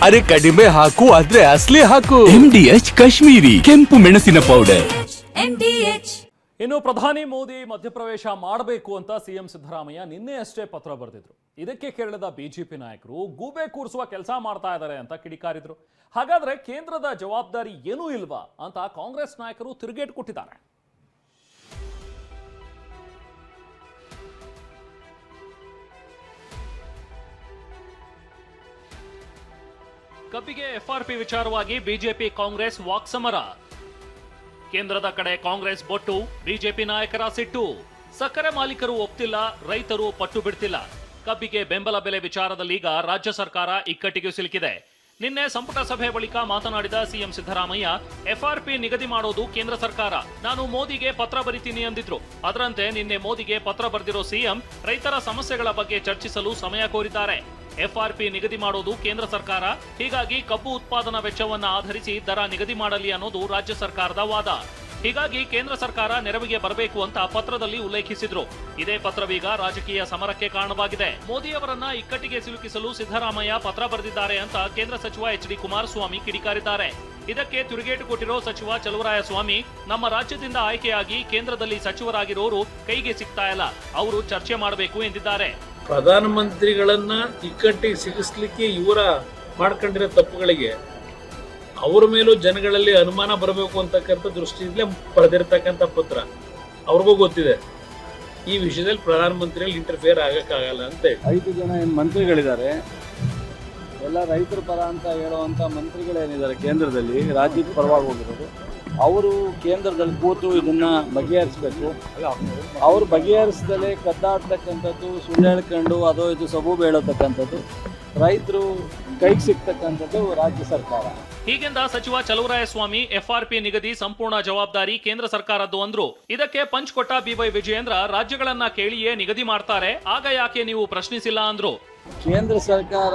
ಅರೆ ಕಡಿಮೆ ಹಾಕು ಆದ್ರೆ ಅಸಲಿ ಹಾಕು. MDH ಕಾಶ್ಮೀರಿ ಕೆಂಪು ಮೆಣಸಿನ ಪೌಡರ್. ಇನ್ನು ಪ್ರಧಾನಿ ಮೋದಿ ಮಧ್ಯಪ್ರವೇಶ ಮಾಡಬೇಕು ಅಂತ ಸಿಎಂ ಸಿದ್ದರಾಮಯ್ಯ ನಿನ್ನೆ ಅಷ್ಟೇ ಪತ್ರ ಬರೆದಿದ್ರು. ಇದಕ್ಕೆ ಕೇಳಿದ ಬಿಜೆಪಿ ನಾಯಕರು ಗೂಬೆ ಕೂರಿಸುವ ಕೆಲಸ ಮಾಡ್ತಾ ಇದ್ದಾರೆ ಅಂತ ಕಿಡಿಕಾರಿದ್ರು. ಹಾಗಾದ್ರೆ ಕೇಂದ್ರದ ಜವಾಬ್ದಾರಿ ಏನೂ ಇಲ್ವಾ ಅಂತ ಕಾಂಗ್ರೆಸ್ ನಾಯಕರು ತಿರುಗೇಟು ಕೊಟ್ಟಿದ್ದಾರೆ. ಕಬ್ಬಿಗೆ FRP ವಿಚಾರವಾಗಿ ಬಿಜೆಪಿ ಕಾಂಗ್ರೆಸ್ ವಾಕ್ಸಮರ. ಕೇಂದ್ರದ ಕಡೆ ಕಾಂಗ್ರೆಸ್ ಬೊಟ್ಟು, ಬಿಜೆಪಿ ನಾಯಕರ ಸಿಟ್ಟು. ಸಕ್ಕರೆ ಮಾಲೀಕರು ಒಪ್ತಿಲ್ಲ, ರೈತರು ಪಟ್ಟು ಬಿಡ್ತಿಲ್ಲ. ಕಬ್ಬಿಗೆ ಬೆಂಬಲ ಬೆಲೆ ವಿಚಾರದಲ್ಲೀಗ ರಾಜ್ಯ ಸರ್ಕಾರ ಇಕ್ಕಟ್ಟಿಗೆ ಸಿಲುಕಿದೆ. ನಿನ್ನೆ ಸಂಪುಟ ಸಭೆ ಬಳಿಕ ಮಾತನಾಡಿದ ಸಿಎಂ ಸಿದ್ದರಾಮಯ್ಯ, FRP ನಿಗದಿ ಮಾಡೋದು ಕೇಂದ್ರ ಸರ್ಕಾರ. ನಾನು ಮೋದಿಗೆ ಪತ್ರ ಬರಿತೀನಿ ಅಂದಿದ್ರು. ಅದರಂತೆ ನಿನ್ನೆ ಮೋದಿಗೆ ಪತ್ರ ಬರೆದಿರೋ ಸಿಎಂ ರೈತರ ಸಮಸ್ಯೆಗಳ ಬಗ್ಗೆ ಚರ್ಚಿಸಲು ಸಮಯ ಕೋರಿದ್ದಾರೆ. FRP ನಿಗದಿ ಮಾಡೋದು ಕೇಂದ್ರ ಸರ್ಕಾರ, ಹೀಗಾಗಿ ಕಬ್ಬು ಉತ್ಪಾದನಾ ವೆಚ್ಚವನ್ನ ಆಧರಿಸಿ ದರ ನಿಗದಿ ಮಾಡಲಿ ಅನ್ನೋದು ರಾಜ್ಯ ಸರ್ಕಾರದ ವಾದ. ಹೀಗಾಗಿ ಕೇಂದ್ರ ಸರ್ಕಾರ ನೆರವಿಗೆ ಬರಬೇಕು ಅಂತ ಪತ್ರದಲ್ಲಿ ಉಲ್ಲೇಖಿಸಿದ್ರು. ಇದೇ ಪತ್ರವೀಗ ರಾಜಕೀಯ ಸಮರಕ್ಕೆ ಕಾರಣವಾಗಿದೆ. ಮೋದಿಯವರನ್ನ ಇಕ್ಕಟ್ಟಿಗೆ ಸಿಲುಕಿಸಲು ಸಿದ್ದರಾಮಯ್ಯ ಪತ್ರ ಬರೆದಿದ್ದಾರೆ ಅಂತ ಕೇಂದ್ರ ಸಚಿವ HD ಕುಮಾರಸ್ವಾಮಿ ಕಿಡಿಕಾರಿದ್ದಾರೆ. ಇದಕ್ಕೆ ತಿರುಗೇಟು ಕೊಟ್ಟಿರೋ ಸಚಿವ ಚಲುವರಾಯಸ್ವಾಮಿ, ನಮ್ಮ ರಾಜ್ಯದಿಂದ ಆಯ್ಕೆಯಾಗಿ ಕೇಂದ್ರದಲ್ಲಿ ಸಚಿವರಾಗಿರೋರು ಕೈಗೆ ಸಿಗ್ತಾ ಇಲ್ಲ, ಅವರು ಚರ್ಚೆ ಮಾಡಬೇಕು ಎಂದಿದ್ದಾರೆ. ಪ್ರಧಾನಮಂತ್ರಿಗಳನ್ನ ಇಕ್ಕಟ್ಟಿಗೆ ಸಿಗಿಸ್ಲಿಕ್ಕೆ ಇವರ ಮಾಡ್ಕೊಂಡಿರೋ ತಪ್ಪುಗಳಿಗೆ ಅವ್ರ ಮೇಲೂ ಜನಗಳಲ್ಲಿ ಅನುಮಾನ ಬರಬೇಕು ಅಂತಕ್ಕಂಥ ದೃಷ್ಟಿಯಿಂದಲೇ ಬರೆದಿರ್ತಕ್ಕಂಥ ಪತ್ರ. ಅವ್ರಿಗೂ ಗೊತ್ತಿದೆ ಈ ವಿಷಯದಲ್ಲಿ ಪ್ರಧಾನಮಂತ್ರಿಗಳು ಇಂಟರ್ಫಿಯರ್ ಆಗಕ್ಕಾಗಲ್ಲ ಅಂತ. 5 ಜನ ಏನು ಮಂತ್ರಿಗಳಿದ್ದಾರೆ, ಎಲ್ಲ ರೈತರ ಪರ ಅಂತ ಹೇಳುವಂಥ ಮಂತ್ರಿಗಳೇನಿದ್ದಾರೆ ಕೇಂದ್ರದಲ್ಲಿ, ರಾಜ್ಯದ ಪರವಾಗಿ ಹೋಗಿರೋದು, ಅವರು ಕೇಂದ್ರದಲ್ಲಿ ಕೂತು ಇದನ್ನ ಬಗೆಹರಿಸಬೇಕು. ಅವರು ಬಗೆಹರಿಸದಲ್ಲೇ ಕದ್ದಾಡ್ತಕ್ಕಂಥದ್ದು, ಸುಳ್ಳು ಹೇಳ್ಕೊಂಡು ಅದೋ ಇದು ಸಬೂಬು ಹೇಳತಕ್ಕಂಥದ್ದು, ರೈತರು ಕೈಗೆ ಸಿಗ್ತಕ್ಕಂಥದ್ದು ರಾಜ್ಯ ಸರ್ಕಾರ. ಹೀಗೆಂದ ಸಚಿವ ಚಲುವರಾಯಸ್ವಾಮಿ, FRP ನಿಗದಿ ಸಂಪೂರ್ಣ ಜವಾಬ್ದಾರಿ ಕೇಂದ್ರ ಸರ್ಕಾರದ್ದು ಅಂದ್ರು. ಇದಕ್ಕೆ ಪಂಚ್ ಕೊಟ್ಟ BY ವಿಜಯೇಂದ್ರ, ರಾಜ್ಯಗಳನ್ನ ಕೇಳಿಯೇ ನಿಗದಿ ಮಾಡ್ತಾರೆ, ಆಗ ಯಾಕೆ ನೀವು ಪ್ರಶ್ನಿಸಿಲ್ಲ ಅಂದ್ರು. ಕೇಂದ್ರ ಸರ್ಕಾರ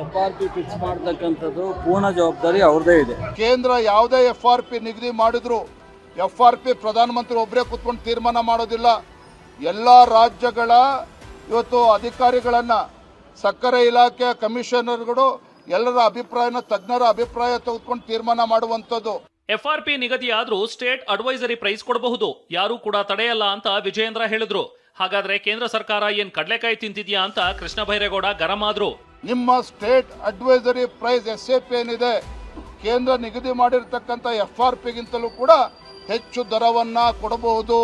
FRP ಫಿಕ್ಸ್ ಮಾಡ್ತಕ್ಕಂಥದ್ದು ಪೂರ್ಣ ಜವಾಬ್ದಾರಿ ಅವ್ರದೇ ಇದೆ. ಕೇಂದ್ರ ಯಾವುದೇ FRP ನಿಗದಿ ಮಾಡಿದ್ರು FRP ಪ್ರಧಾನಮಂತ್ರಿ ಒಬ್ಬರೇ ಕೂತ್ಕೊಂಡು ತೀರ್ಮಾನ ಮಾಡೋದಿಲ್ಲ. ಎಲ್ಲ ರಾಜ್ಯಗಳ ಇವತ್ತು ಅಧಿಕಾರಿಗಳನ್ನ, ಸಕ್ಕರೆ ಇಲಾಖೆ ಕಮಿಷನರ್ಗಳು ಎಲ್ಲರ ಅಭಿಪ್ರಾಯನ, ತಜ್ಞರ ಅಭಿಪ್ರಾಯ ತೆಗೆದುಕೊಂಡು ತೀರ್ಮಾನ ಮಾಡುವಂಥದ್ದು. FRP ನಿಗದಿ ಆದ್ರೂ ಸ್ಟೇಟ್ ಅಡ್ವೈಸರಿ ಪ್ರೈಸ್ ಕೊಡಬಹುದು, ಯಾರು ಕೂಡ ತಡೆಯಲ್ಲ ಅಂತ ವಿಜಯೇಂದ್ರ ಹೇಳಿದ್ರು. ಹಾಗಾದ್ರೆ ಕೇಂದ್ರ ಸರ್ಕಾರ ಏನ್ ಕಡ್ಲೆಕಾಯಿ ತಿಂತಿದ್ಯಾ ಅಂತ ಕೃಷ್ಣ ಬೈರೇಗೌಡ ಗರಂ ಆದ್ರು. ನಿಮ್ಮ ಸ್ಟೇಟ್ ಅಡ್ವೈಸರಿ ಪ್ರೈಸ್ SAP ಏನಿದೆ, ಕೇಂದ್ರ ನಿಗದಿ ಮಾಡಿರ್ತಕ್ಕಂಥ FRP ಗಿಂತಲೂ ಕೂಡ ಹೆಚ್ಚು ದರವನ್ನ ಕೊಡಬಹುದು,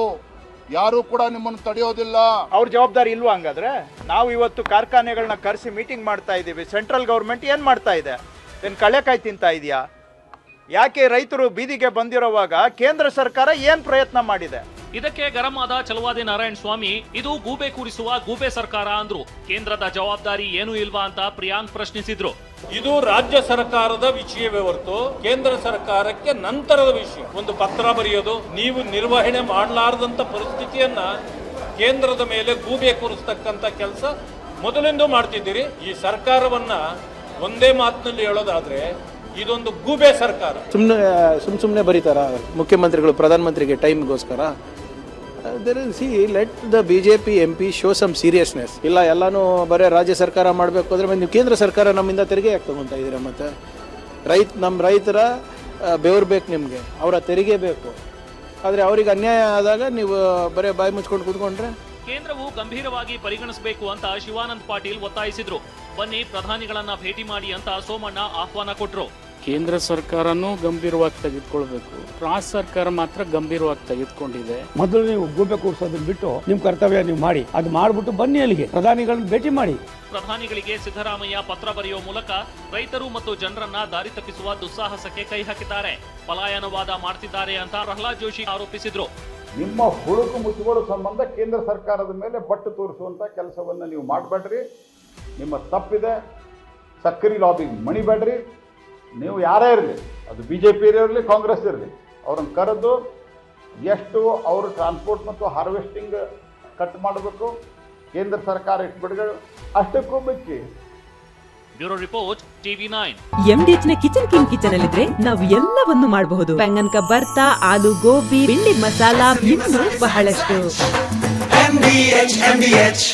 ಯಾರು ಕೂಡ ನಿಮ್ಮನ್ನು ತಡೆಯೋದಿಲ್ಲ. ಅವ್ರ ಜವಾಬ್ದಾರಿ ಇಲ್ವಾ? ಹಂಗಾದ್ರೆ ನಾವು ಇವತ್ತು ಕಾರ್ಖಾನೆಗಳನ್ನ ಕರೆಸಿ ಮೀಟಿಂಗ್ ಮಾಡ್ತಾ ಇದ್ದೀವಿ. ಸೆಂಟ್ರಲ್ ಗೌರ್ಮೆಂಟ್ ಏನ್ ಮಾಡ್ತಾ ಇದೆ? ಏನ್ ಕಳೆಕಾಯಿ ತಿಂತಾ ಇದೆಯಾ? ಯಾಕೆ ರೈತರು ಬೀದಿಗೆ ಬಂದಿರುವಾಗ ಕೇಂದ್ರ ಸರ್ಕಾರ ಏನ್ ಪ್ರಯತ್ನ ಮಾಡಿದೆ? ಇದಕ್ಕೆ ಗರಂ ಆದ ಚಲವಾದಿ ನಾರಾಯಣ ಸ್ವಾಮಿ, ಇದು ಗೂಬೆ ಕೂರಿಸುವ ಗೂಬೆ ಸರ್ಕಾರ ಅಂದ್ರು. ಕೇಂದ್ರದ ಜವಾಬ್ದಾರಿ ಏನೂ ಇಲ್ವಾ ಅಂತ ಪ್ರಿಯಾಂಕ್ ಪ್ರಶ್ನಿಸಿದ್ರು. ಇದು ರಾಜ್ಯ ಸರ್ಕಾರದ ವಿಷಯವೇ ಹೊರತು ಕೇಂದ್ರ ಸರ್ಕಾರಕ್ಕೆ ನಂತರದ ವಿಷಯ. ಒಂದು ಪತ್ರ ಬರೆಯೋದು, ನೀವು ನಿರ್ವಹಣೆ ಮಾಡಲಾರದಂತ ಪರಿಸ್ಥಿತಿಯನ್ನ ಕೇಂದ್ರದ ಮೇಲೆ ಗೂಬೆ ಕೂರಿಸ್ತಕ್ಕಂಥ ಕೆಲಸ ಮೊದಲಿಂದ ಮಾಡ್ತಿದ್ದೀರಿ. ಈ ಸರ್ಕಾರವನ್ನ ಒಂದೇ ಮಾತಿನಲ್ಲಿ ಹೇಳೋದಾದ್ರೆ ಇದೊಂದು ಗೂಬೆ ಸರ್ಕಾರ. ಸುಮ್ಮನೆ ಬರೀತಾರ ಮುಖ್ಯಮಂತ್ರಿಗಳು ಪ್ರಧಾನಮಂತ್ರಿಗೆ ಟೈಮ್ಗೋಸ್ಕರ? Let the BJP MP show some seriousness. ಇಲ್ಲ ಎಲ್ಲಾನು ಬರೀ ರಾಜ್ಯ ಸರ್ಕಾರ ಮಾಡಬೇಕು ಅಂದ್ರೆ ನೀವು ಕೇಂದ್ರ ಸರ್ಕಾರ ನಮ್ಮಿಂದ ತೆರಿಗೆ ಯಾಕೆ ತಗೊಂತಾ ಇದ್ದೀರಾ? ಮತ್ತೆ ನಮ್ಮ ರೈತರ ಬೆವರು ಬೇಕು, ನಿಮಗೆ ಅವರ ತೆರಿಗೆ ಬೇಕು. ಆದರೆ ಅವರಿಗೆ ಅನ್ಯಾಯ ಆದಾಗ ನೀವು ಬರೀ ಬಾಯಿ ಮುಚ್ಕೊಂಡು ಕೂತ್ಕೊಂಡ್ರೆ? ಕೇಂದ್ರವು ಗಂಭೀರವಾಗಿ ಪರಿಗಣಿಸಬೇಕು ಅಂತ ಶಿವಾನಂದ್ ಪಾಟೀಲ್ ಒತ್ತಾಯಿಸಿದ್ರು. ಬನ್ನಿ ಪ್ರಧಾನಿಗಳನ್ನ ಭೇಟಿ ಮಾಡಿ ಅಂತ ಸೋಮಣ್ಣ ಆಹ್ವಾನ ಕೊಟ್ರು. ಕೇಂದ್ರ ಸರ್ಕಾರನೂ ಗಂಭೀರವಾಗಿ ತೆಗೆದುಕೊಳ್ಬೇಕು, ರಾಜ್ಯ ಸರ್ಕಾರ ಮಾತ್ರ ಗಂಭೀರವಾಗಿ ತೆಗೆದುಕೊಂಡಿದೆ. ಮೊದಲು ನೀವು ಗೂಬೆ ಕೂರಿಸೋದನ್ನ ಬಿಟ್ಟು ನಿಮ್ಮ ಕರ್ತವ್ಯ ನೀವು ಮಾಡಿ, ಅದು ಮಾಡ್ಬಿಟ್ಟು ಬನ್ನಿ ಅಲ್ಲಿಗೆ ಪ್ರಧಾನಿಗಳನ್ನ ಭೇಟಿ ಮಾಡಿ. ಪ್ರಧಾನಿಗಳಿಗೆ ಸಿದ್ದರಾಮಯ್ಯ ಪತ್ರ ಬರೆಯುವ ಮೂಲಕ ರೈತರು ಮತ್ತು ಜನರನ್ನ ದಾರಿ ತಪ್ಪಿಸುವ ದುಸ್ಸಾಹಸಕ್ಕೆ ಕೈ ಹಾಕಿದ್ದಾರೆ, ಪಲಾಯನವಾದ ಮಾಡ್ತಿದ್ದಾರೆ ಅಂತ ಪ್ರಹ್ಲಾದ್ ಜೋಶಿ ಆರೋಪಿಸಿದ್ರು. ನಿಮ್ಮ ಹುಳುಕು ಮುಚ್ಚುಗಳ ಸಂಬಂಧ ಕೇಂದ್ರ ಸರ್ಕಾರದ ಮೇಲೆ ಬಟ್ಟು ತೋರಿಸುವಂತ ಕೆಲಸವನ್ನ ನೀವು ಮಾಡಬೇಡ್ರಿ. ನಿಮ್ಮ ತಪ್ಪಿದೆ. ಸಕ್ಕರೆ ಲಾಬಿಗೆ ಮಣಿಬೇಡ್ರಿ. ನೀವು ಯಾರೇ ಇರಲಿ, ಅದು BJP ಇರಲಿ, ಕಾಂಗ್ರೆಸ್ ಇರಲಿ, ಅವ್ರನ್ನ ಕರೆದು ಎಷ್ಟು ಅವರು ಟ್ರಾನ್ಸ್ಪೋರ್ಟ್ ಮತ್ತು ಹಾರ್ವೆಸ್ಟಿಂಗ್ ಕಟ್ ಮಾಡಬೇಕು, ಕೇಂದ್ರ ಸರ್ಕಾರ ಎಷ್ಟು ಬಿಡುಗಡೆ ಅಷ್ಟಕ್ಕೂ ಬಿಚ್ಚಿ. Bureau report TV9. MDH ನ ಕಿಚನ್ ಕಿಂಗ್ ಕಿಚನ್ ಅಲ್ಲಿದ್ರೆ ನಾವು ಎಲ್ಲವನ್ನು ಮಾಡಬಹುದು. ಬೆಂಗನ್ ಕ ಬರ್ತಾ, ಆಲೂ ಗೋಬಿ, ಭಿಂಡಿ ಮಸಾಲಾ, ಇನ್ನೂ ಬಹಳಷ್ಟು. MDH